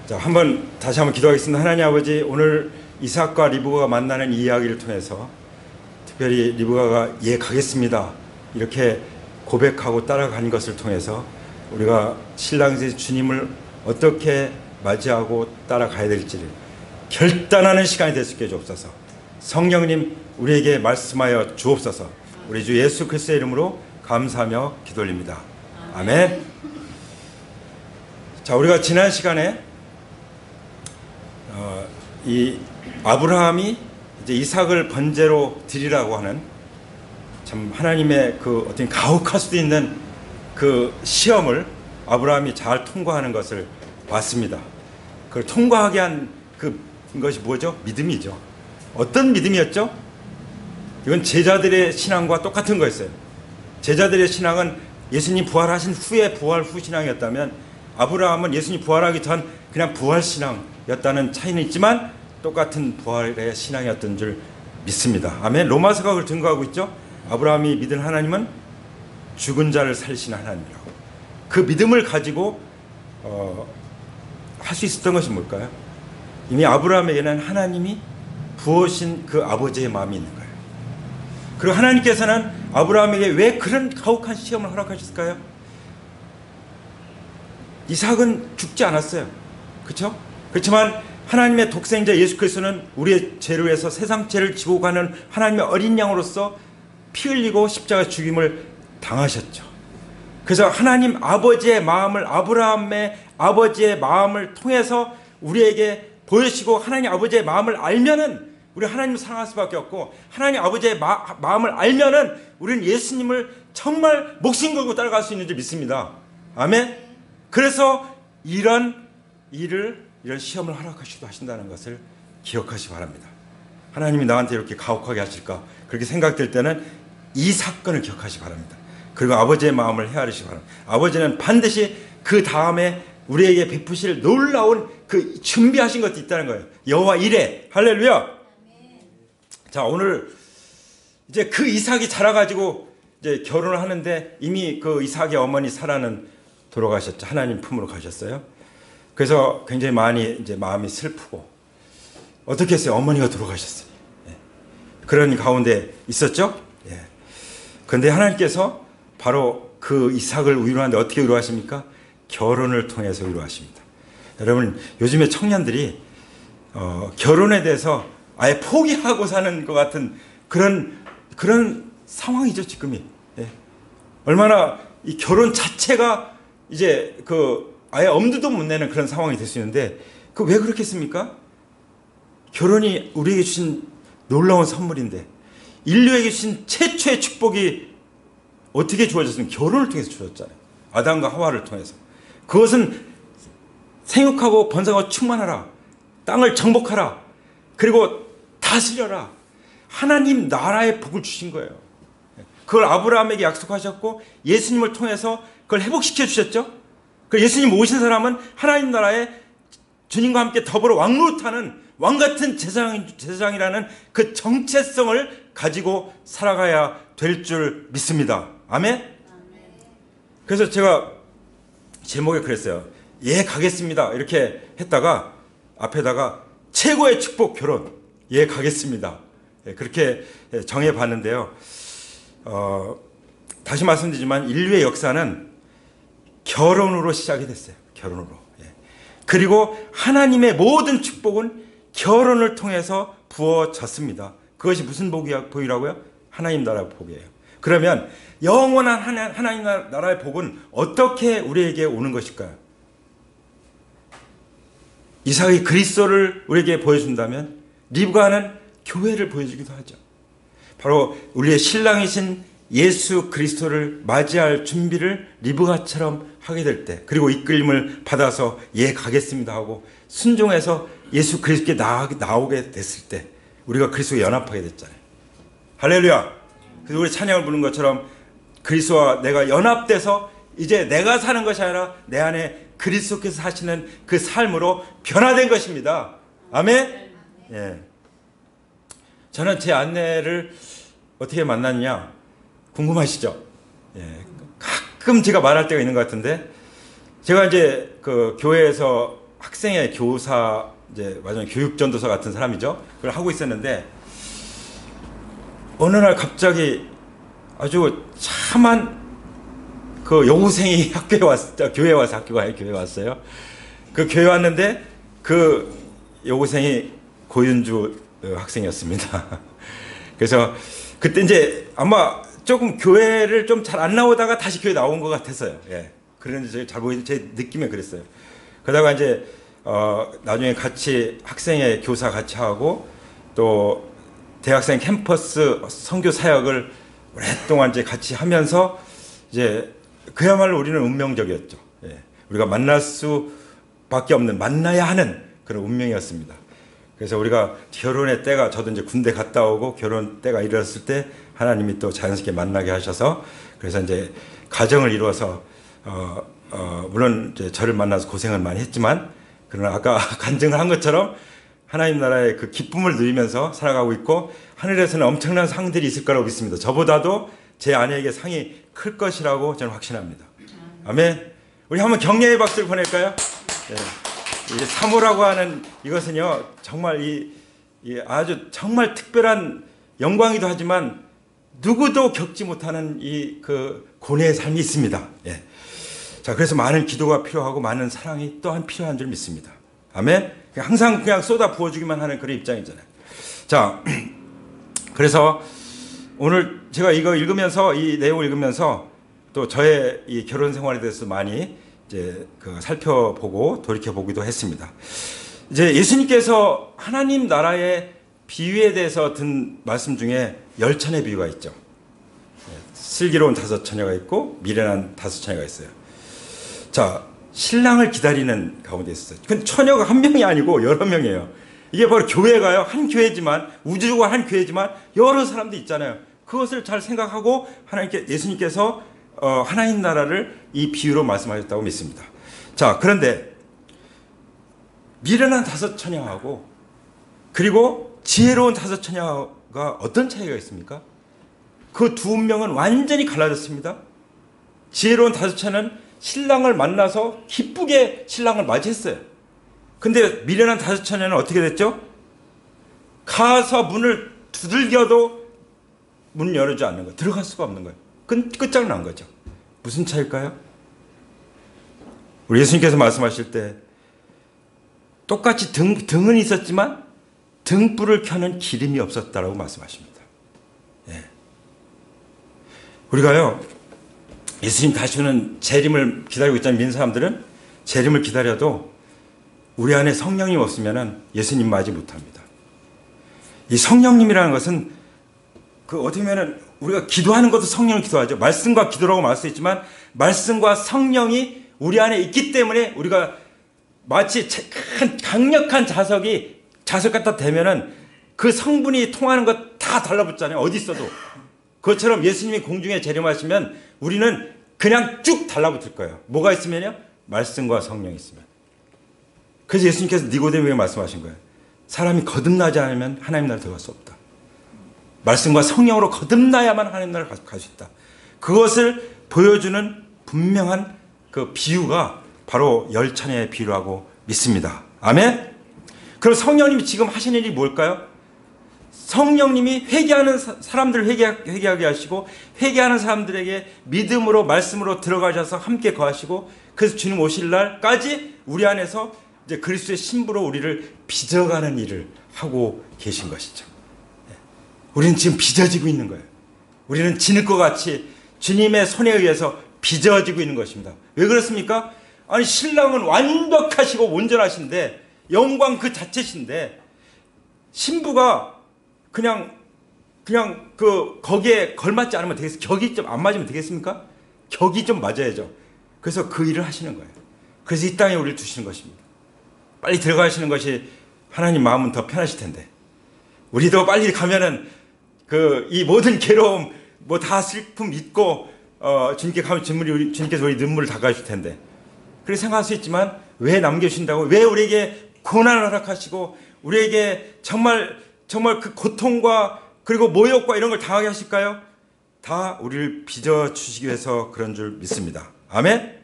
자, 다시 한번 기도하겠습니다. 하나님 아버지, 오늘 이삭과 리브가가 만나는 이 이야기를 통해서 특별히 리브가가 예 가겠습니다 이렇게 고백하고 따라가는 것을 통해서 우리가 신랑의 주님을 어떻게 맞이하고 따라가야 될지를 결단하는 시간이 될 수 있게 해주옵소서. 성령님 우리에게 말씀하여 주옵소서. 우리 주 예수 그리스도의 이름으로 감사하며 기도올립니다. 아멘. 자, 우리가 지난 시간에 이 아브라함이 이제 이삭을 번제로 드리라고 하는 참 하나님의 그 어떤 가혹할 수도 있는 그 시험을 아브라함이 잘 통과하는 것을 봤습니다. 그걸 통과하게 한 그것이 뭐죠? 믿음이죠. 어떤 믿음이었죠? 이건 제자들의 신앙과 똑같은 거였어요. 제자들의 신앙은 예수님 부활하신 후에 부활 후 신앙이었다면 아브라함은 예수님 부활하기 전 그냥 부활 신앙이었다는 차이는 있지만 똑같은 부활의 신앙이었던 줄 믿습니다. 아멘. 로마서가 그걸 증거하고 있죠. 아브라함이 믿은 하나님은 죽은 자를 살리시는 하나님이라고. 그 믿음을 가지고 할 수 있었던 것이 뭘까요? 이미 아브라함에게는 하나님이 부으신 그 아버지의 마음이 있는 거예요. 그리고 하나님께서는 아브라함에게 왜 그런 가혹한 시험을 허락하셨을까요? 이삭은 죽지 않았어요. 그렇죠? 그렇지만 하나님의 독생자 예수 그리스도는 우리의 죄로 해서 세상 죄를 지고 가는 하나님의 어린 양으로서 피 흘리고 십자가 죽임을 당하셨죠. 그래서 하나님 아버지의 마음을, 아브라함의 아버지의 마음을 통해서 우리에게 보여주시고, 하나님 아버지의 마음을 알면은 우리 하나님을 사랑할 수밖에 없고, 하나님 아버지의 마음을 알면은 우리는 예수님을 정말 목숨 걸고 따라갈 수 있는 줄 믿습니다. 아멘. 그래서 이런 시험을 허락하시기도 하신다는 것을 기억하시기 바랍니다. 하나님이 나한테 이렇게 가혹하게 하실까 그렇게 생각될 때는 이 사건을 기억하시기 바랍니다. 그리고 아버지의 마음을 헤아리시기 바랍니다. 아버지는 반드시 그 다음에 우리에게 베푸실 놀라운 그 준비하신 것도 있다는 거예요. 여호와 이레. 할렐루야. 자, 오늘 이제 그 이삭이 자라가지고 이제 결혼을 하는데 이미 그 이삭의 어머니 사라는 돌아가셨죠. 하나님 품으로 가셨어요. 그래서 굉장히 많이 이제 마음이 슬프고, 어떻게 했어요? 어머니가 돌아가셨어요. 예. 그런 가운데 있었죠. 예. 그런데 하나님께서 바로 그 이삭을 위로하는데 어떻게 위로하십니까? 결혼을 통해서 위로하십니다. 여러분, 요즘에 청년들이 결혼에 대해서 아예 포기하고 사는 것 같은 그런 상황이죠, 지금이. 예. 얼마나 이 결혼 자체가 이제 아예 엄두도 못 내는 그런 상황이 될 수 있는데, 왜 그렇겠습니까? 결혼이 우리에게 주신 놀라운 선물인데, 인류에게 주신 최초의 축복이 어떻게 주어졌습니까? 결혼을 통해서 주어졌잖아요. 아담과 하와를 통해서. 그것은 생육하고 번성하고 충만하라, 땅을 정복하라, 그리고 다스려라, 하나님 나라의 복을 주신 거예요. 그걸 아브라함에게 약속하셨고 예수님을 통해서 그걸 회복시켜 주셨죠. 그 예수님 오신 사람은 하나님 나라에 주님과 함께 더불어 왕노릇하는 왕같은 제사장이라는 그 정체성을 가지고 살아가야 될 줄 믿습니다. 아멘? 그래서 제가 제목에 그랬어요. 예 가겠습니다 이렇게 했다가 앞에다가 최고의 축복 결혼, 예 가겠습니다, 그렇게 정해봤는데요. 다시 말씀드리지만 인류의 역사는 결혼으로 시작이 됐어요. 결혼으로. 예. 그리고 하나님의 모든 축복은 결혼을 통해서 부어졌습니다. 그것이 무슨 복이라고요? 하나님 나라의 복이에요. 그러면 영원한 하나님 나라의 복은 어떻게 우리에게 오는 것일까요? 이삭이 그리스도를 우리에게 보여준다면 리브가는 교회를 보여주기도 하죠. 바로 우리의 신랑이신 예수 그리스도를 맞이할 준비를 리브가처럼 하게 될 때, 그리고 이끌림을 받아서 예 가겠습니다 하고 순종해서 예수 그리스도께 나오게 됐을 때 우리가 그리스도에 연합하게 됐잖아요. 할렐루야. 그래서 우리 찬양을 부른 것처럼 그리스도와 내가 연합돼서 이제 내가 사는 것이 아니라 내 안에 그리스도께서 사시는 그 삶으로 변화된 것입니다. 아멘. 예. 저는 제 아내를 어떻게 만났냐 궁금하시죠? 예. 가끔 제가 말할 때가 있는 것 같은데, 제가 이제 그 교회에서 학생의 교사, 이제 마지막 교육전도사 같은 사람이죠. 그걸 하고 있었는데 어느 날 갑자기 아주 참한 그 여고생이 교회에 와서 교회에 왔어요. 그 교회 왔는데 그 여고생이 고윤주 학생이었습니다. 그래서 그때 이제 아마 조금 교회를 좀 잘 안 나오다가 다시 교회 나온 것 같았어요. 예. 그런데 잘 보이는 제 느낌에 그랬어요. 그러다가 이제 나중에 같이 학생의 교사 같이 하고 또 대학생 캠퍼스 선교 사역을 오랫동안 이제 같이 하면서 이제 그야말로 우리는 운명적이었죠. 예. 우리가 만날 수밖에 없는, 만나야 하는 그런 운명이었습니다. 그래서 우리가 결혼의 때가, 저도 이제 군대 갔다 오고 결혼 때가 이르렀을 때 하나님이 또 자연스럽게 만나게 하셔서, 그래서 이제 가정을 이루어서 물론 이제 저를 만나서 고생을 많이 했지만, 그러나 아까 간증을 한 것처럼 하나님 나라의 그 기쁨을 누리면서 살아가고 있고, 하늘에서는 엄청난 상들이 있을 거라고 믿습니다. 저보다도 제 아내에게 상이 클 것이라고 저는 확신합니다. 아멘. 우리 한번 격려의 박수를 보낼까요? 네. 이 사모라고 하는 이것은요, 정말 이 아주 정말 특별한 영광이기도 하지만 누구도 겪지 못하는 이 그 고뇌의 삶이 있습니다. 예. 자, 그래서 많은 기도가 필요하고 많은 사랑이 또한 필요한 줄 믿습니다. 아멘. 항상 그냥 쏟아 부어주기만 하는 그런 입장이잖아요. 자, 그래서 오늘 제가 이거 읽으면서, 이 내용을 읽으면서 또 저의 이 결혼 생활에 대해서 많이 이제 살펴보고 돌이켜보기도 했습니다. 이제 예수님께서 하나님 나라의 비유에 대해서 든 말씀 중에 열천의 비유가 있죠. 슬기로운 5 처녀가 있고 미련한 5 처녀가 있어요. 자, 신랑을 기다리는 가운데 있었어요. 근데 처녀가 한 명이 아니고 여러 명이에요. 이게 바로 교회가요, 한 교회지만, 우주가 한 교회지만 여러 사람도 있잖아요. 그것을 잘 생각하고 예수님께서 하나님 나라를 이 비유로 말씀하셨다고 믿습니다. 자, 그런데 미련한 5 처녀하고 그리고 지혜로운 5 처녀가 어떤 차이가 있습니까? 그 두 운명은 완전히 갈라졌습니다. 지혜로운 5 처녀는 신랑을 만나서 기쁘게 신랑을 맞이했어요. 근데 미련한 5 처녀는 어떻게 됐죠? 가서 문을 두들겨도 문 열어주지 않는 거예요. 들어갈 수가 없는 거예요. 끝장난 거죠. 무슨 차일까요? 우리 예수님께서 말씀하실 때 똑같이 등은 있었지만 등불을 켜는 기름이 없었다라고 말씀하십니다. 예. 우리가요, 예수님 다시 오는 재림을 기다리고 있잖아요. 믿는 사람들은 재림을 기다려도 우리 안에 성령님 없으면 예수님 맞이 못합니다. 이 성령님이라는 것은 어떻게 보면 우리가 기도하는 것도 성령을 기도하죠. 말씀과 기도라고 말할 수 있지만 말씀과 성령이 우리 안에 있기 때문에 우리가 마치 큰 강력한 자석 갖다 대면은 그 성분이 통하는 것 다 달라붙잖아요. 어디 있어도. 그것처럼 예수님이 공중에 재림하시면 우리는 그냥 쭉 달라붙을 거예요. 뭐가 있으면요? 말씀과 성령이 있으면. 그래서 예수님께서 니고데모에게 말씀하신 거예요. 사람이 거듭나지 않으면 하나님 나라에 들어갈 수 없다. 말씀과 성령으로 거듭나야만 하나님 나라를 갈 수 있다. 그것을 보여주는 분명한 그 비유가 바로 열천의 비유라고 믿습니다. 아멘? 그럼 성령님이 지금 하시는 일이 뭘까요? 성령님이 회개하는 사람들을 회개하게 하시고 회개하는 사람들에게 믿음으로 말씀으로 들어가셔서 함께 거하시고 그래서 주님 오실 날까지 우리 안에서 이제 그리스도의 신부로 우리를 빚어가는 일을 하고 계신 것이죠. 우리는 지금 빚어지고 있는 거예요. 우리는 진흙과 같이 주님의 손에 의해서 빚어지고 있는 것입니다. 왜 그렇습니까? 아니, 신랑은 완벽하시고 온전하신데 영광 그 자체신데 신부가 그냥 거기에 걸맞지 않으면 되겠습니까? 격이 좀 안 맞으면 되겠습니까? 격이 좀 맞아야죠. 그래서 그 일을 하시는 거예요. 그래서 이 땅에 우리를 두시는 것입니다. 빨리 들어가시는 것이 하나님 마음은 더 편하실 텐데 우리도 빨리 가면은 이 모든 괴로움 다 슬픔 잊고 주님께 가면 주님께서 우리 눈물을 닦아주실 텐데 그렇게 생각할 수 있지만 왜 남겨주신다고, 왜 우리에게 고난을 허락하시고 우리에게 정말 그 고통과 그리고 모욕과 이런 걸 당하게 하실까요? 다 우리를 빚어주시기 위해서 그런 줄 믿습니다. 아멘?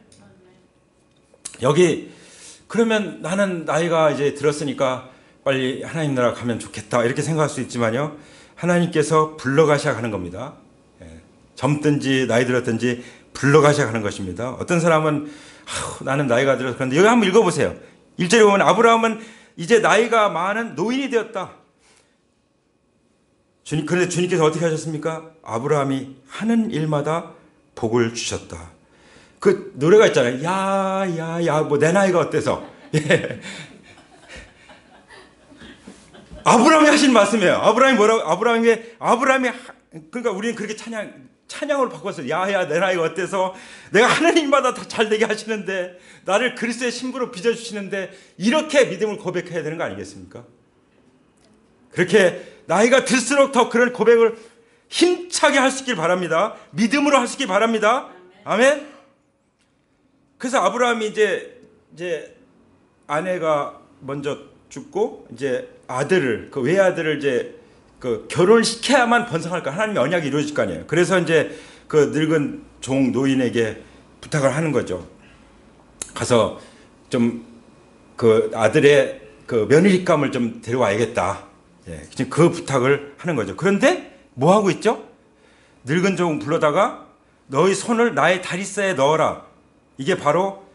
여기 그러면 나는 나이가 이제 들었으니까 빨리 하나님 나라 가면 좋겠다 이렇게 생각할 수 있지만요, 하나님께서 불러가셔야 하는 겁니다. 젊든지 나이 들었든지 불러가셔야 하는 것입니다. 어떤 사람은 나는 나이가 들어서 그런데 여기 한번 읽어보세요. 1절에 보면 아브라함은 이제 나이가 많은 노인이 되었다. 그런데 주님께서 어떻게 하셨습니까? 아브라함이 하는 일마다 복을 주셨다. 그 노래가 있잖아요. 야야야 뭐 내 나이가 어때서. 예. 아브라함이 하신 말씀이에요. 아브라함이 뭐라고? 아브라함이 그러니까 우리는 그렇게 찬양으로 바꿨어요. 야야 내 나이가 어때서, 내가 하나님마다 다 잘되게 하시는데, 나를 그리스도의 신부로 빚어주시는데, 이렇게 믿음을 고백해야 되는 거 아니겠습니까? 그렇게 나이가 들수록 더 그런 고백을 힘차게 할 수 있길 바랍니다. 믿음으로 할 수 있길 바랍니다. 아멘. 그래서 아브라함이 이제 아내가 먼저 죽고 이제 아들을, 그 외아들을 이제 그 결혼을 시켜야만 번성할까, 하나님의 언약이 이루어질 거 아니에요. 그래서 이제 그 늙은 종 노인에게 부탁을 하는 거죠. 가서 좀 그 아들의 그 며느리감을 좀 데려와야겠다. 예, 그 부탁을 하는 거죠. 그런데 뭐 하고 있죠? 늙은 종 불러다가 너희 손을 나의 다리사에 넣어라. 이게 바로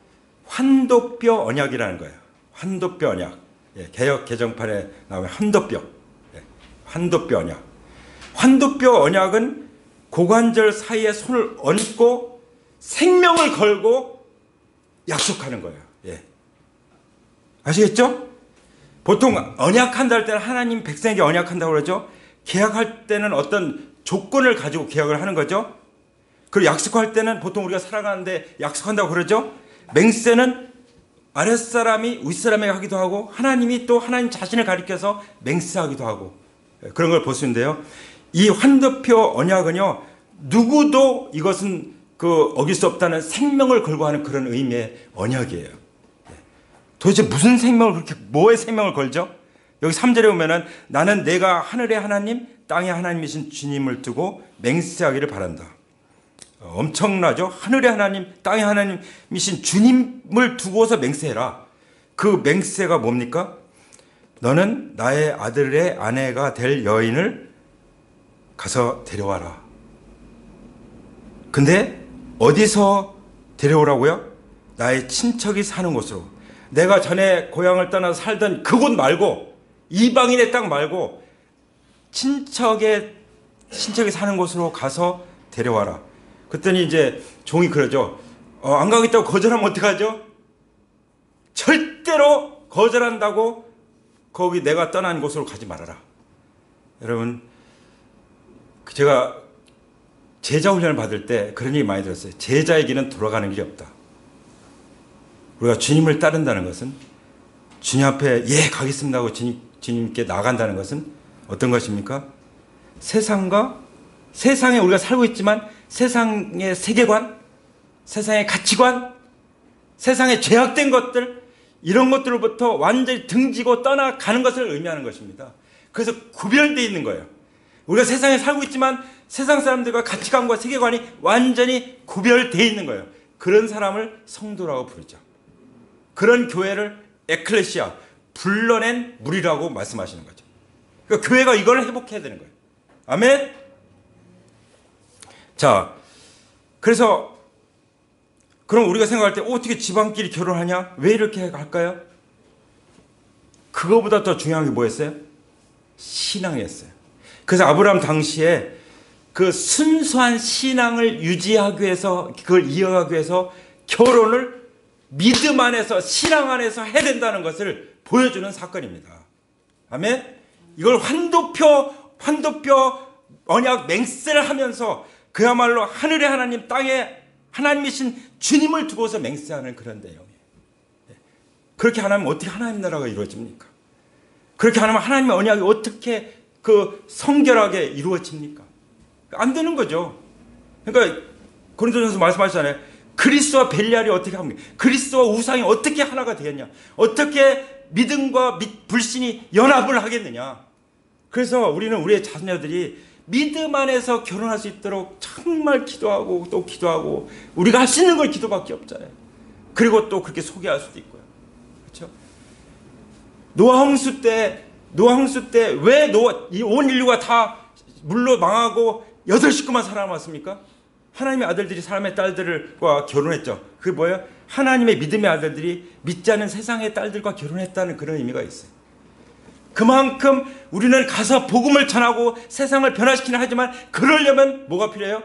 환도뼈 언약이라는 거예요. 환도뼈 언약. 예, 개역 개정판에 나오면 환도뼈. 예, 환도뼈 언약. 환도뼈 언약은 고관절 사이에 손을 얹고 생명을 걸고 약속하는 거예요. 예. 아시겠죠? 보통 언약한다 할 때는 하나님 백성에게 언약한다고 그러죠. 계약할 때는 어떤 조건을 가지고 계약을 하는 거죠. 그리고 약속할 때는 보통 우리가 살아가는데 약속한다고 그러죠. 맹세는 아랫사람이 윗사람에게 하기도 하고, 하나님이 또 하나님 자신을 가리켜서 맹세하기도 하고, 그런 걸 볼 수 있는데요. 이 환도표 언약은요, 누구도 이것은 그 어길 수 없다는 생명을 걸고 하는 그런 의미의 언약이에요. 도대체 무슨 생명을, 그렇게 뭐의 생명을 걸죠? 여기 3절에 보면은 나는 내가 하늘의 하나님 땅의 하나님이신 주님을 두고 맹세하기를 바란다. 엄청나죠? 하늘의 하나님 땅의 하나님이신 주님을 두고서 맹세해라. 그 맹세가 뭡니까? 너는 나의 아들의 아내가 될 여인을 가서 데려와라. 근데 어디서 데려오라고요? 나의 친척이 사는 곳으로. 내가 전에 고향을 떠나서 살던 그곳 말고, 이방인의 땅 말고 친척이 사는 곳으로 가서 데려와라. 그랬더니 이제 종이 그러죠. 안 가겠다고 거절하면 어떡하죠? 절대로 거절한다고 거기 내가 떠난 곳으로 가지 말아라. 여러분, 제가 제자 훈련을 받을 때 그런 얘기 많이 들었어요. 제자의 길은 돌아가는 길이 없다. 우리가 주님을 따른다는 것은, 주님 앞에 예 가겠습니다 하고 주님께 나간다는 것은 어떤 것입니까? 세상에 우리가 살고 있지만 세상의 세계관, 세상의 가치관, 세상에 죄악된 것들, 이런 것들로부터 완전히 등지고 떠나가는 것을 의미하는 것입니다. 그래서 구별되어 있는 거예요. 우리가 세상에 살고 있지만 세상 사람들과 가치관과 세계관이 완전히 구별되어 있는 거예요. 그런 사람을 성도라고 부르죠. 그런 교회를 에클레시아, 불러낸 무리라고 말씀하시는 거죠. 그러니까 교회가 이걸 회복해야 되는 거예요. 아멘? 자, 그래서 그럼 우리가 생각할 때 어떻게 집안끼리 결혼하냐? 왜 이렇게 할까요? 그거보다 더 중요한 게 뭐였어요? 신앙이었어요. 그래서 아브라함 당시에 그 순수한 신앙을 유지하기 위해서, 그걸 이어가기 위해서 결혼을 믿음 안에서, 신앙 안에서 해야 된다는 것을 보여주는 사건입니다. 아멘? 이걸 환도표 언약 맹세를 하면서 그야말로 하늘의 하나님, 땅의 하나님이신 주님을 두고서 맹세하는 그런 내용이에요. 그렇게 안 하면 어떻게 하나님 나라가 이루어집니까? 그렇게 안 하면 하나님의 언약이 어떻게 그 성결하게 이루어집니까? 안 되는 거죠. 그러니까 고린도전서 말씀하시잖아요. 그리스도와 벨리알이 어떻게 합니까? 그리스도와 우상이 어떻게 하나가 되겠냐? 어떻게 믿음과 불신이 연합을 하겠느냐? 그래서 우리는 우리의 자녀들이 믿음 안에서 결혼할 수 있도록 정말 기도하고 또 기도하고, 우리가 할 수 있는 걸 기도밖에 없잖아요. 그리고 또 그렇게 소개할 수도 있고요. 그렇죠? 노아 홍수 때 왜 이 온 인류가 다 물로 망하고 8식구만 살아남았습니까? 하나님의 아들들이 사람의 딸들과 결혼했죠. 그게 뭐예요? 하나님의 믿음의 아들들이 믿지 않은 세상의 딸들과 결혼했다는 그런 의미가 있어요. 그만큼 우리는 가서 복음을 전하고 세상을 변화시키는 하지만 그러려면 뭐가 필요해요?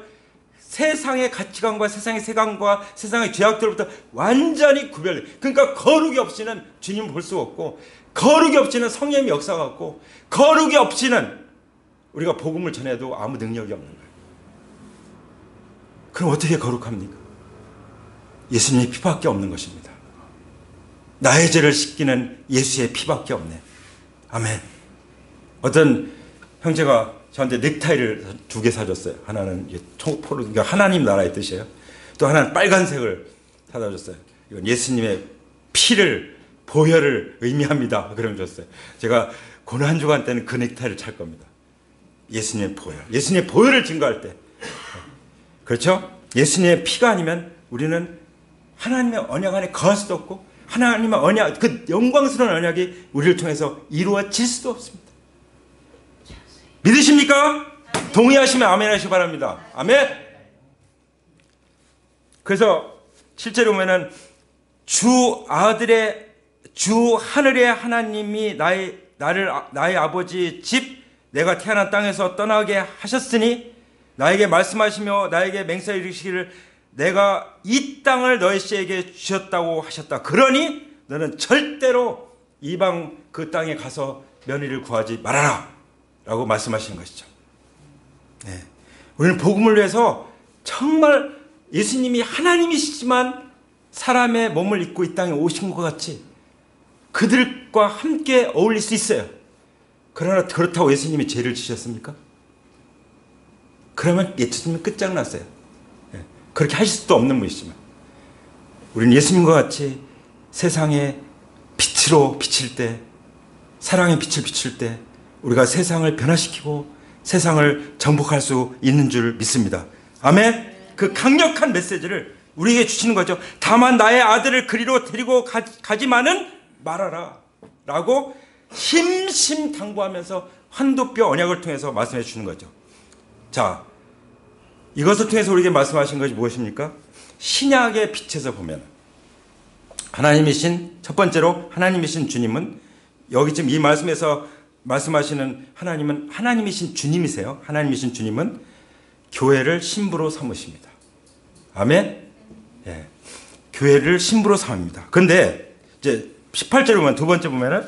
세상의 가치관과 세상의 세상과 세상의 죄악들로부터 완전히 그러니까 거룩이 없이는 주님을 볼 수 없고, 거룩이 없이는 성령의 역사가 없고, 거룩이 없이는 우리가 복음을 전해도 아무 능력이 없는 거예요. 그럼 어떻게 거룩합니까? 예수님의 피밖에 없는 것입니다. 나의 죄를 씻기는 예수의 피밖에 없네. 아멘. 어떤 형제가 저한테 넥타이를 2개 사줬어요. 하나는 포로, 하나님 나라의 뜻이에요. 또 하나는 빨간색을 사다 줬어요. 이건 예수님의 피를, 보혈을 의미합니다. 그럼 줬어요. 제가 고난 한 주간 때는 그 넥타이를 찰 겁니다. 예수님의 보혈. 예수님의 보혈을 증거할 때. 그렇죠? 예수님의 피가 아니면 우리는 하나님의 언약 안에 거할 수도 없고, 하나님의 언약, 그 영광스러운 언약이 우리를 통해서 이루어질 수도 없습니다. 믿으십니까? 동의하시면 아멘 하시기 바랍니다. 아멘. 그래서 실제로 보면은 주 하늘의 하나님이 나의 아버지 집, 내가 태어난 땅에서 떠나게 하셨으니 나에게 말씀하시며 나에게 맹세하여 이르시기를 내가 이 땅을 너희 씨에게 주셨다고 하셨다. 그러니 너는 절대로 이방 그 땅에 가서 며느리를 구하지 말아라 라고 말씀하시는 것이죠. 네. 우리는 복음을 위해서 정말 예수님이 하나님이시지만 사람의 몸을 입고 이 땅에 오신 것 같이 그들과 함께 어울릴 수 있어요. 그러나 그렇다고 예수님이 죄를 지셨습니까? 그러면 예수님은 끝장났어요. 그렇게 하실 수도 없는 분이시지만 우리는 예수님과 같이 세상에 빛으로 비칠 때, 사랑의 빛을 비출 때 우리가 세상을 변화시키고 세상을 정복할 수 있는 줄 믿습니다. 아멘. 그 강력한 메시지를 우리에게 주시는 거죠. 다만 나의 아들을 그리로 데리고 가지만은 말아라 라고 힘심당부하면서 환도뼈 언약을 통해서 말씀해 주시는 거죠. 자, 이것을 통해서 우리에게 말씀하신 것이 무엇입니까? 신약의 빛에서 보면 하나님이신, 첫 번째로 하나님이신 주님은, 여기 지금 이 말씀에서 말씀하시는 하나님은 하나님이신 주님이세요. 하나님이신 주님은 교회를 신부로 삼으십니다. 아멘. 예. 교회를 신부로 삼습니다. 그런데 이제 18절에 보면, 두 번째 보면은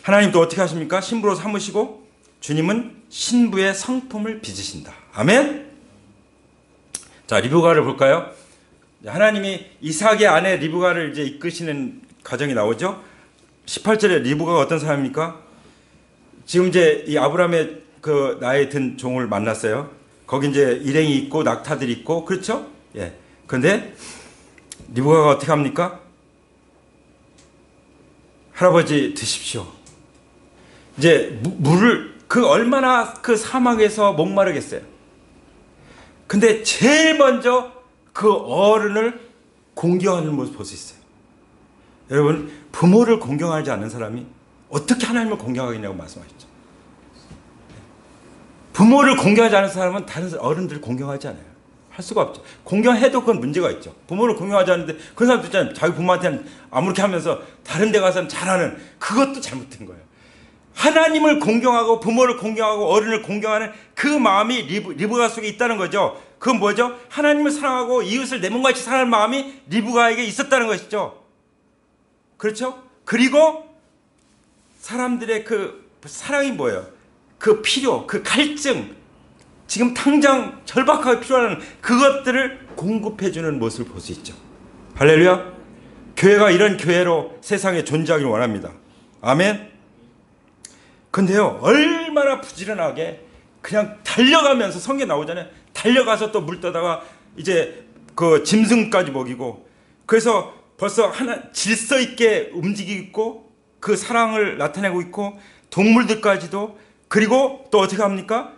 하나님 또 어떻게 하십니까? 신부로 삼으시고 주님은 신부의 성품을 빚으신다. 아멘. 자, 리브가를 볼까요? 하나님이 이삭의 아내 리브가를 이제 이끄시는 과정이 나오죠. 18절에 리브가가 어떤 사람입니까? 지금 이제 이 아브라함의 그 나이 든 종을 만났어요. 거기 이제 일행이 있고 낙타들이 있고, 그렇죠? 예. 그런데 리브가가 어떻게 합니까? 할아버지 드십시오. 이제 물을 얼마나 그 사막에서 목마르겠어요. 근데 제일 먼저 그 어른을 공경하는 모습을 볼 수 있어요. 여러분, 부모를 공경하지 않는 사람이 어떻게 하나님을 공경하겠냐고 말씀하셨죠. 부모를 공경하지 않는 사람은 다른 어른들을 공경하지 않아요. 할 수가 없죠. 공경해도 그건 문제가 있죠. 부모를 공경하지 않는데 그런 사람도 있잖아요. 자기 부모한테는 아무렇게 하면서 다른 데 가서는 잘하는, 그것도 잘못된 거예요. 하나님을 공경하고 부모를 공경하고 어른을 공경하는 그 마음이 리브가 속에 있다는 거죠. 그건 뭐죠? 하나님을 사랑하고 이웃을 내 몸같이 사랑하는 마음이 리브가에게 있었다는 것이죠. 그렇죠? 그리고 사람들의 그 사랑이 뭐예요? 그 필요, 그 갈증, 지금 당장 절박하게 필요한 그것들을 공급해주는 모습을 볼 수 있죠. 할렐루야. 교회가 이런 교회로 세상에 존재하기를 원합니다. 아멘. 근데요, 얼마나 부지런하게 그냥 달려가면서, 성경에 나오잖아요. 달려가서 또 물 떠다가 이제 그 짐승까지 먹이고, 그래서 벌써 하나 질서 있게 움직이고 있고 그 사랑을 나타내고 있고, 동물들까지도, 그리고 또 어떻게 합니까?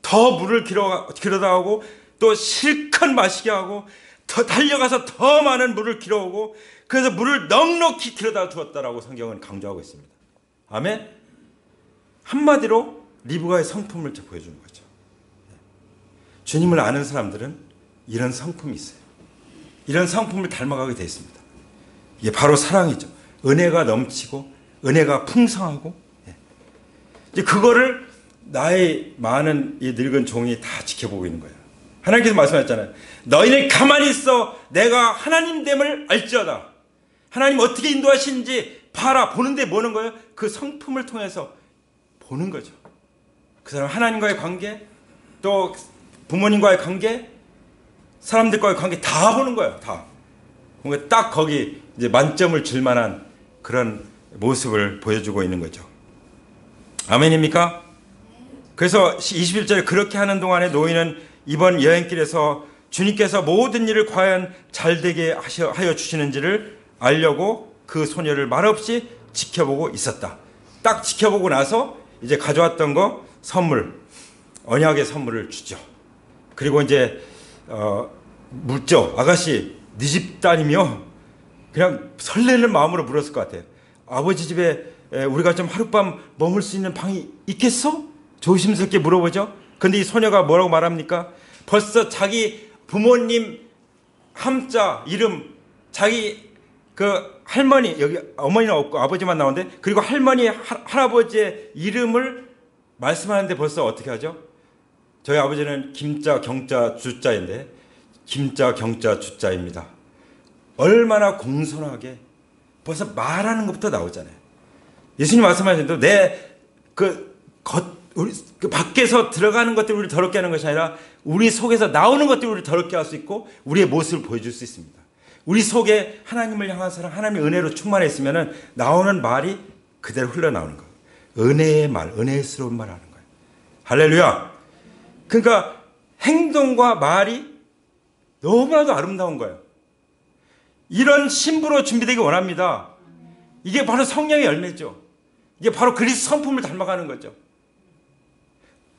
더 물을 길어다 하고 또 실컷 마시게 하고 더 달려가서 더 많은 물을 길어오고 그래서 물을 넉넉히 길어다 주었다라고 성경은 강조하고 있습니다. 아멘. 한마디로 리브가의 성품을 보여주는 거죠. 주님을 아는 사람들은 이런 성품이 있어요. 이런 성품을 닮아가게 되어 있습니다. 이게 바로 사랑이죠. 은혜가 넘치고 은혜가 풍성하고, 이제 그거를 나의 많은 이 늙은 종이 다 지켜보고 있는 거예요. 하나님께서 말씀하셨잖아요. 너희는 가만히 있어 내가 하나님됨을 알지어다. 하나님 어떻게 인도하시는지 봐라. 보는데 뭐는 거예요? 그 성품을 통해서 보는 거죠. 그 사람 하나님과의 관계, 또 부모님과의 관계, 사람들과의 관계 다 보는 거예요. 다. 뭔가 딱 거기 이제 만점을 줄 만한 그런 모습을 보여주고 있는 거죠. 아멘입니까? 그래서 21절에 그렇게 하는 동안에 노인은 이번 여행길에서 주님께서 모든 일을 과연 잘되게 하여 주시는지를 알려고 그 소녀를 말없이 지켜보고 있었다. 딱 지켜보고 나서 이제 가져왔던 거 선물, 언약의 선물을 주죠. 그리고 이제 묻죠. 아가씨, 네 집 따님이요? 그냥 설레는 마음으로 물었을 것 같아요. 아버지 집에 우리가 좀 하룻밤 머물 수 있는 방이 있겠어? 조심스럽게 물어보죠. 근데 이 소녀가 뭐라고 말합니까? 벌써 자기 부모님 함자 이름, 자기 그 할머니, 여기 어머니는 없고 아버지만 나오는데, 그리고 할머니 할아버지의 이름을 말씀하는데 벌써 어떻게 하죠? 저희 아버지는 김자 경자 주자인데 김자 경자 주자입니다. 얼마나 공손하게 벌써 말하는 것부터 나오잖아요. 예수님 말씀하셨는데 우리 그 밖에서 들어가는 것들이 우리를 더럽게 하는 것이 아니라 우리 속에서 나오는 것들이 우리를 더럽게 할 수 있고 우리의 모습을 보여줄 수 있습니다. 우리 속에 하나님을 향한 사랑, 하나님의 은혜로 충만해 있으면 나오는 말이 그대로 흘러나오는 거예요. 은혜의 말, 은혜스러운 말 하는 거예요. 할렐루야. 그러니까 행동과 말이 너무나도 아름다운 거예요. 이런 신부로 준비되기 원합니다. 이게 바로 성령의 열매죠. 이게 바로 그리스도 성품을 닮아가는 거죠.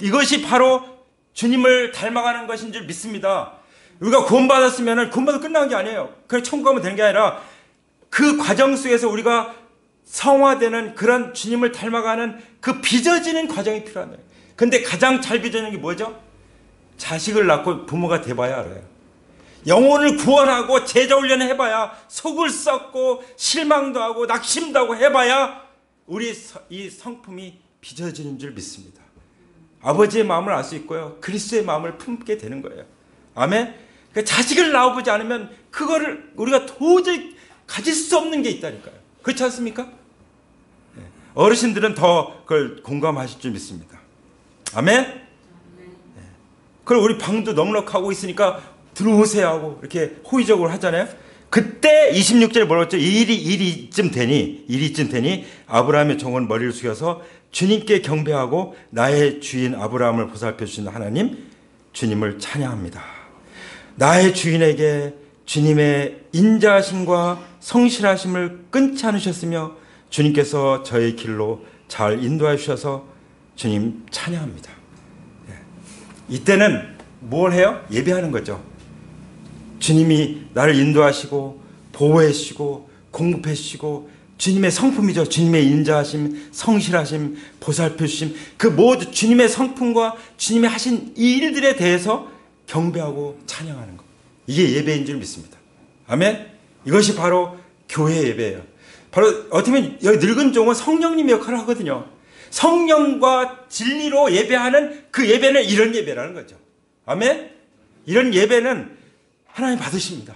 이것이 바로 주님을 닮아가는 것인 줄 믿습니다. 우리가 구원받았으면 구원받아 끝난 게 아니에요. 그냥 천국 가면 되는 게 아니라 그 과정 속에서 우리가 성화되는 그런 주님을 닮아가는 그 빚어지는 과정이 필요한 거예요. 근데 가장 잘 빚어지는 게 뭐죠? 자식을 낳고 부모가 돼봐야 알아요. 영혼을 구원하고 제자 훈련을 해봐야, 속을 썩고 실망도 하고 낙심도 하고 해봐야 우리 이 성품이 빚어지는 줄 믿습니다. 아버지의 마음을 알 수 있고요, 그리스도의 마음을 품게 되는 거예요. 아멘. 그러니까 자식을 낳아보지 않으면 그거를 우리가 도저히 가질 수 없는 게 있다니까요. 그렇지 않습니까? 어르신들은 더 그걸 공감하실 줄 믿습니다. 아멘. 그럼 우리 방도 넉넉하고 있으니까 들어오세요 하고 이렇게 호의적으로 하잖아요. 그때 26절에 뭐라고 했죠? 이리쯤 되니 아브라함의 종은 머리를 숙여서 주님께 경배하고 나의 주인 아브라함을 보살펴 주신 하나님 주님을 찬양합니다. 나의 주인에게 주님의 인자하심과 성실하심을 끊지 않으셨으며 주님께서 저의 길로 잘 인도해 주셔서 주님 찬양합니다. 이때는 뭘 해요? 예배하는 거죠. 주님이 나를 인도하시고 보호해 주시고 공급해 주시고, 주님의 성품이죠. 주님의 인자하심, 성실하심, 보살펴 주심, 그 모두 주님의 성품과 주님이 하신 이 일들에 대해서 경배하고 찬양하는 것, 이게 예배인 줄 믿습니다. 아멘. 이것이 바로 교회 예배예요. 바로 어떻게 보면 여기 늙은 종은 성령님의 역할을 하거든요. 성령과 진리로 예배하는 그 예배는 이런 예배라는 거죠. 아멘. 이런 예배는 하나님 받으십니다.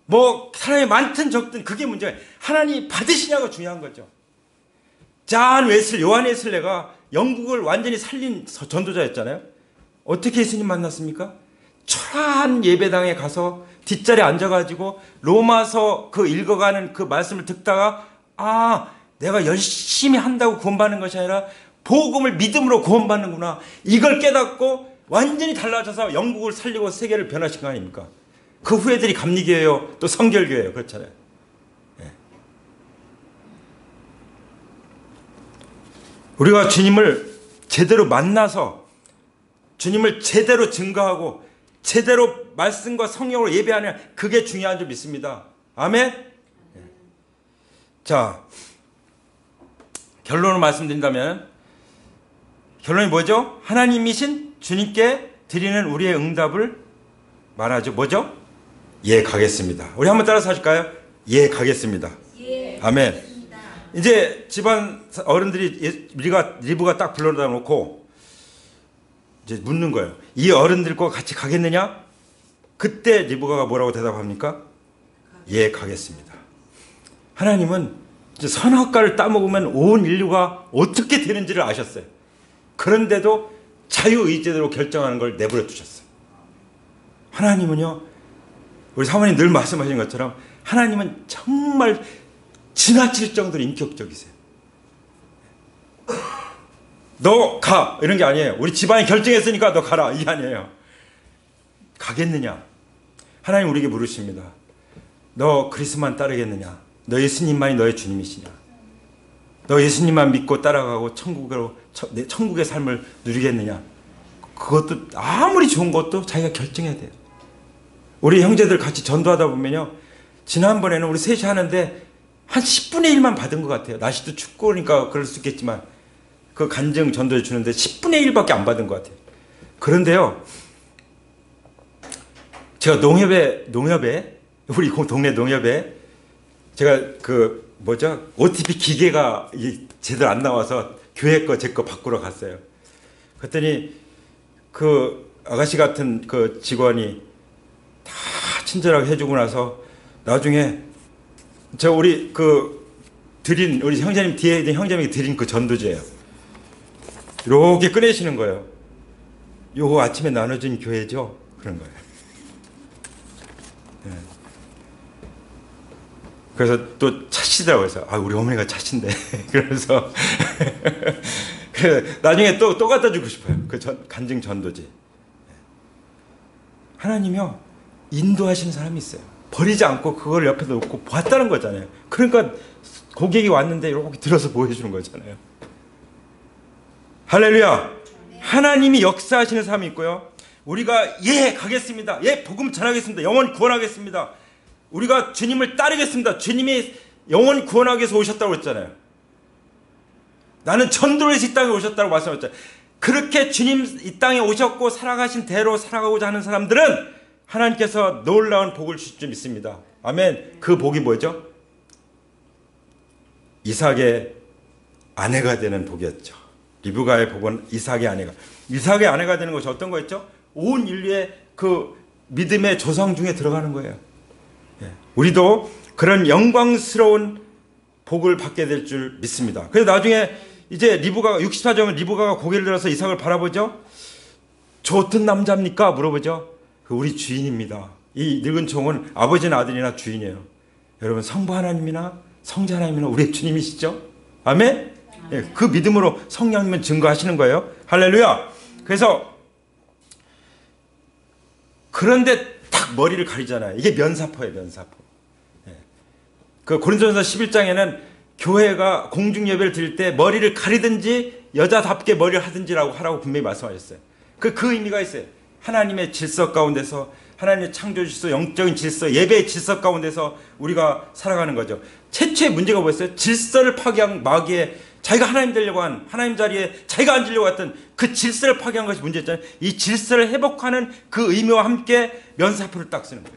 뭐 사람이 많든 적든 그게 문제가 아니에요. 하나님 받으시냐가 중요한 거죠. 요한 웨슬레가 영국을 완전히 살린 전도자였잖아요. 어떻게 예수님 만났습니까? 초라한 예배당에 가서 뒷자리에 앉아가지고 로마서 그 읽어가는 그 말씀을 듣다가, 내가 열심히 한다고 구원받는 것이 아니라 복음을 믿음으로 구원받는구나, 이걸 깨닫고 완전히 달라져서 영국을 살리고 세계를 변화시킨 거 아닙니까? 그 후예들이 감리교회요, 또 성결교회요. 그렇잖아요. 우리가 주님을 제대로 만나서 주님을 제대로 증거하고 제대로 말씀과 성령으로 예배하느냐, 그게 중요한 줄 믿습니다. 아멘. 자, 결론을 말씀드린다면 결론이 뭐죠? 하나님이신 주님께 드리는 우리의 응답을 말하죠. 뭐죠? 예, 가겠습니다. 우리 한번 따라서 하실까요? 예, 가겠습니다. 예, 아멘. 가겠습니다. 이제 집안 어른들이 리브가 딱 불러다 놓고 이제 묻는 거예요. 이 어른들과 같이 가겠느냐? 그때 리브가가 뭐라고 대답합니까? 예, 가겠습니다. 하나님은 이제 선악과를 따먹으면 온 인류가 어떻게 되는지를 아셨어요. 그런데도 자유의지대로 결정하는 걸 내버려 두셨어요. 하나님은요, 우리 사모님 늘 말씀하시는 것처럼 하나님은 정말 지나칠 정도로 인격적이세요. 너 가! 이런 게 아니에요. 우리 집안이 결정했으니까 너 가라! 이게 아니에요. 가겠느냐? 하나님 우리에게 물으십니다. 너 그리스도만 따르겠느냐? 너 예수님만이 너의 주님이시냐? 너 예수님만 믿고 따라가고 천국의 삶을 누리겠느냐? 그것도 아무리 좋은 것도 자기가 결정해야 돼요. 우리 형제들 같이 전도하다 보면요, 지난번에는 우리 셋이 하는데 한 10분의 1만 받은 것 같아요. 날씨도 춥고 그러니까 그럴 수 있겠지만 그 간증 전도해 주는데 10분의 1밖에 안 받은 것 같아요. 그런데요, 제가 농협에 우리 동네 농협에 제가 OTP 기계가 제대로 안 나와서 교회 거 제 거 바꾸러 갔어요. 그랬더니 그 아가씨 같은 그 직원이 다 친절하게 해주고 나서 나중에 우리 우리 형제님 뒤에 있는 형제님이 드린 그 전도제예요. 이렇게 꺼내시는 거예요. 요거 아침에 나눠준 교회죠? 그런 거예요. 네. 그래서 또 차시더라고요. 그래서 우리 어머니가 차신데 그래서 나중에 또 갖다 주고 싶어요. 그 간증 전도제. 하나님이요, 인도하시는 사람이 있어요. 버리지 않고 그걸 옆에 놓고 봤다는 거잖아요. 그러니까 고객이 왔는데 이렇게 들어서 보여주는 거잖아요. 할렐루야. 하나님이 역사하시는 삶이 있고요, 우리가 예, 가겠습니다. 예, 복음 전하겠습니다. 영혼 구원하겠습니다. 우리가 주님을 따르겠습니다. 주님이 영혼 구원하기 위해서 오셨다고 했잖아요. 나는 전도를 위해서 이 땅에 오셨다고 말씀하셨잖아요. 그렇게 주님 이 땅에 오셨고 살아가신 대로 살아가고자 하는 사람들은 하나님께서 놀라운 복을 주실 줄 믿습니다. 아멘. 그 복이 뭐죠? 이삭의 아내가 되는 복이었죠. 리브가의 복은 이삭의 아내가 되는 것이 어떤 거였죠? 온 인류의 그 믿음의 조상 중에 들어가는 거예요. 예. 우리도 그런 영광스러운 복을 받게 될 줄 믿습니다. 그래서 나중에 이제 64절은 리브가가 고개를 들어서 이삭을 바라보죠. 좋던 남자입니까? 물어보죠. 우리 주인입니다. 이 늙은 총은 아버지나 아들이나 주인이에요. 여러분, 성부 하나님이나 성자 하나님이나 우리의 주님이시죠? 아멘? 예, 그 믿음으로 성령님은 증거하시는 거예요. 할렐루야. 그래서 그런데 딱 머리를 가리잖아요. 이게 면사포예요, 면사포. 예. 그 고린도전서 11장에는 교회가 공중 예배를 드릴 때 머리를 가리든지 여자답게 머리를 하든지라고 하라고 분명히 말씀하셨어요. 그 의미가 있어요. 하나님의 질서 가운데서, 하나님의 창조 질서, 영적인 질서, 예배의 질서 가운데서 우리가 살아가는 거죠. 최초의 문제가 뭐였어요? 질서를 파괴한 마귀의, 자기가 하나님 되려고 한, 하나님 자리에 자기가 앉으려고 했던 그 질서를 파괴한 것이 문제였잖아요. 이 질서를 회복하는 그 의미와 함께 면사포를 딱 쓰는 거예요.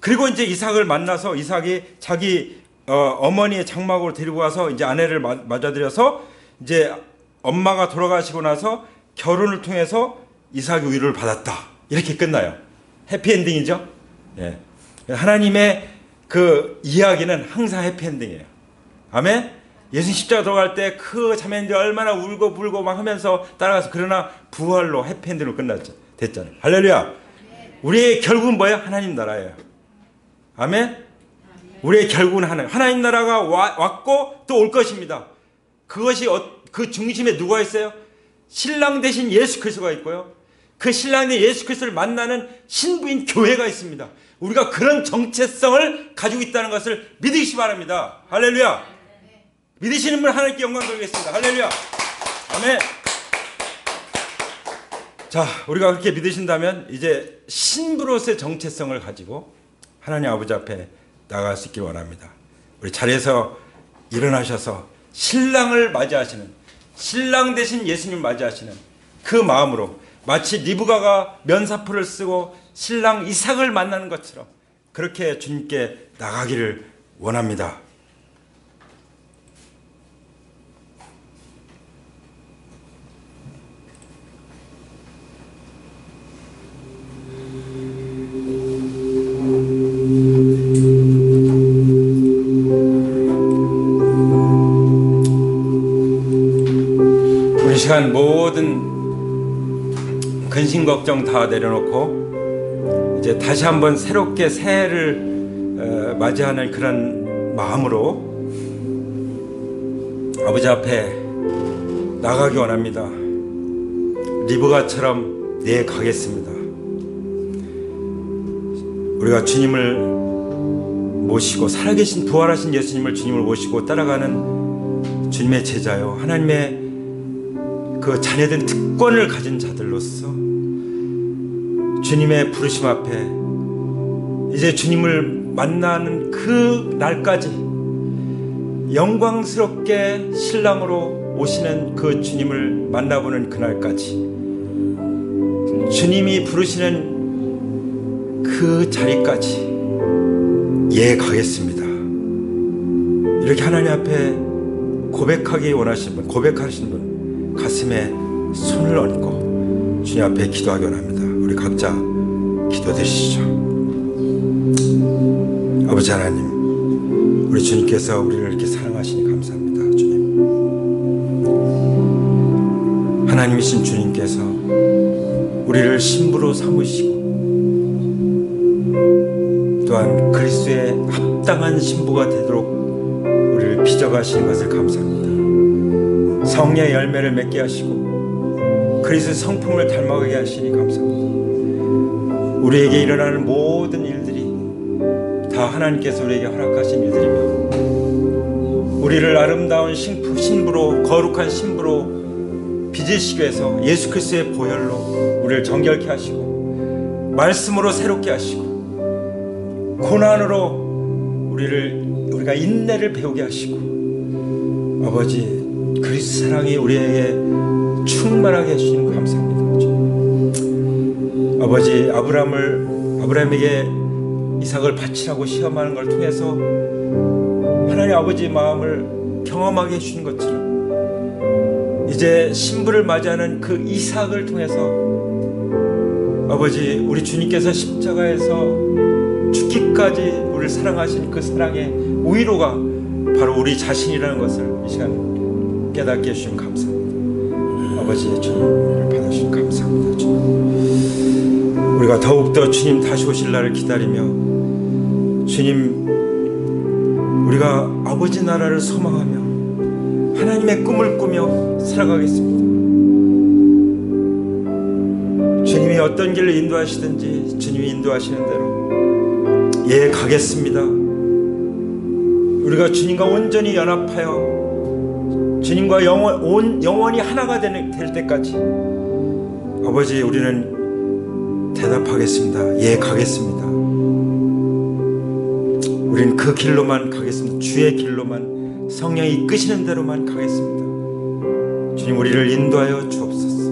그리고 이제 이삭을 만나서 이삭이 자기 어머니의 장막으로 데리고 와서 이제 아내를 맞아들여서 이제 엄마가 돌아가시고 나서 결혼을 통해서 이삭의 위로를 받았다. 이렇게 끝나요. 해피엔딩이죠. 예. 하나님의 그 이야기는 항상 해피엔딩이에요. 아멘. 예수님 십자가 들어갈 때 그 자매님들이 얼마나 울고 불고 막 하면서 따라가서, 그러나 부활로 해피엔딩으로 됐잖아요. 할렐루야. 우리의 결국은 뭐예요? 하나님 나라예요. 아멘. 우리의 결국은 하나님 나라가 왔고 또 올 것입니다. 그것이 그 중심에 누가 있어요? 신랑 대신 예수 그리스도가 있고요, 그 신랑 대신 예수 그리스도를 만나는 신부인 교회가 있습니다. 우리가 그런 정체성을 가지고 있다는 것을 믿으시기 바랍니다. 할렐루야. 믿으시는 분 하나님께 영광 돌리겠습니다. 할렐루야. 아멘. 자, 우리가 그렇게 믿으신다면 이제 신부로서의 정체성을 가지고 하나님 아버지 앞에 나갈 수 있길 원합니다. 우리 자리에서 일어나셔서 신랑을 맞이하시는, 신랑 대신 예수님 맞이하시는 그 마음으로 마치 리브가가 면사포를 쓰고 신랑 이삭을 만나는 것처럼 그렇게 주님께 나가기를 원합니다. 이 시간 모든 근심 걱정 다 내려놓고 이제 다시 한번 새롭게 새해를 맞이하는 그런 마음으로 아버지 앞에 나가기 원합니다. 리브가처럼 네 가겠습니다. 우리가 주님을 모시고 살아계신 부활하신 예수님을 주님을 모시고 따라가는 주님의 제자요, 하나님의 그 자녀된 특권을 가진 자들로서 주님의 부르심 앞에 이제 주님을 만나는 그 날까지 영광스럽게 신랑으로 오시는 그 주님을 만나보는 그날까지 주님이 부르시는 그 자리까지 예 가겠습니다. 이렇게 하나님 앞에 고백하기 원하시는 분, 고백하시는 분 가슴에 손을 얹고 주님 앞에 기도하기 원합니다. 우리 각자 기도드리시죠. 아버지 하나님, 우리 주님께서 우리를 이렇게 사랑하시니 감사합니다. 주님, 하나님이신 주님께서 우리를 신부로 삼으시고 또한 그리스도의 합당한 신부가 되도록 우리를 빚어가시는 것을 감사합니다. 성령의 열매를 맺게 하시고 그리스도 성품을 닮아가게 하시니 감사합니다. 우리에게 일어나는 모든 일들이 다 하나님께서 우리에게 허락하신 일들이며 우리를 아름다운 신부로, 거룩한 신부로 빚으시기 위해서 예수 그리스도의 보혈로 우리를 정결케 하시고 말씀으로 새롭게 하시고 고난으로 우리가 인내를 배우게 하시고 아버지 그리스도 사랑이 우리에게 충만하게 해주시는 거 감사합니다. 아버지 아브라함에게 이삭을 바치라고 시험하는 걸 통해서 하나님 아버지 마음을 경험하게 해주시는 것처럼 이제 신부를 맞이하는 그 이삭을 통해서 아버지 우리 주님께서 십자가에서 죽기까지 우리를 사랑하신 그 사랑의 위로가 바로 우리 자신이라는 것을 이 시간 깨닫게 해주시면 감사합니다. 아버지 주님을 받아주시면 감사합니다. 주님, 우리가 더욱더 주님 다시 오실 날을 기다리며 주님 우리가 아버지 나라를 소망하며 하나님의 꿈을 꾸며 살아가겠습니다. 주님이 어떤 길로 인도하시든지 주님이 인도하시는 대로 예 가겠습니다. 우리가 주님과 온전히 연합하여 주님과 영원히 하나가 될 때까지 아버지 우리는 대답하겠습니다. 예 가겠습니다. 우리는 그 길로만 가겠습니다. 주의 길로만 성령이 이끄시는 대로만 가겠습니다. 주님 우리를 인도하여 주옵소서.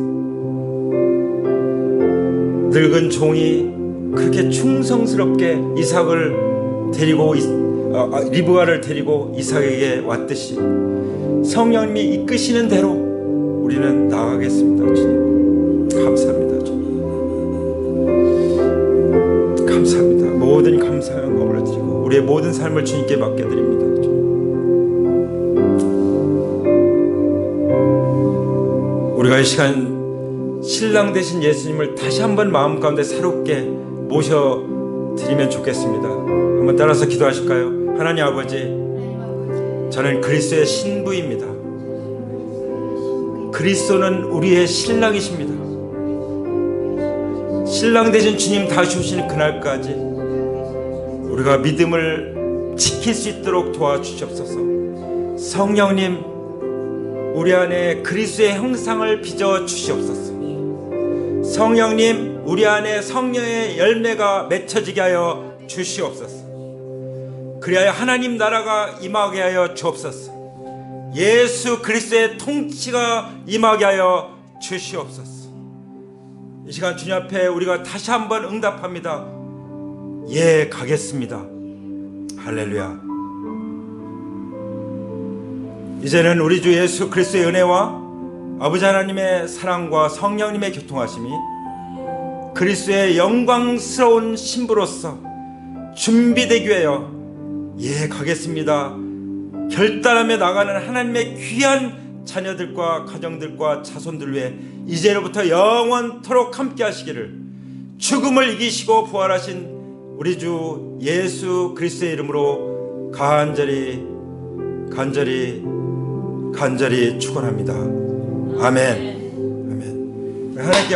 늙은 종이 그렇게 충성스럽게 이삭을 데리고 리브가를 데리고 이삭에게 왔듯이 성령님이 이끄시는 대로 우리는 나아가겠습니다. 주님 감사합니다. 주님 감사합니다. 모든 감사와 영광을 드리고 우리의 모든 삶을 주님께 맡겨드립니다. 우리가 이 시간 신랑 되신 예수님을 다시 한번 마음 가운데 새롭게 모셔드리면 좋겠습니다. 한번 따라서 기도하실까요? 하나님 아버지, 저는 그리스도의 신부입니다. 그리스도는 우리의 신랑이십니다. 신랑 되신 주님 다시 오시는 그날까지 우리가 믿음을 지킬 수 있도록 도와주시옵소서. 성령님 우리 안에 그리스도의 형상을 빚어 주시옵소서. 성령님, 우리 안에 성령의 열매가 맺혀지게 하여 주시옵소서. 그리하여 하나님 나라가 임하게 하여 주옵소서. 예수 그리스도의 통치가 임하게 하여 주시옵소서. 이 시간 주님 앞에 우리가 다시 한번 응답합니다. 예, 가겠습니다. 할렐루야. 이제는 우리 주 예수 그리스도의 은혜와 아버지 하나님의 사랑과 성령님의 교통하심이 그리스도의 영광스러운 신부로서 준비되기 위하여 예, 가겠습니다 결단하며 나가는 하나님의 귀한 자녀들과 가정들과 자손들 위해 이제로부터 영원토록 함께 하시기를 죽음을 이기시고 부활하신 우리 주 예수 그리스도의 이름으로 간절히 축원합니다. 아멘. 아멘. 하나님께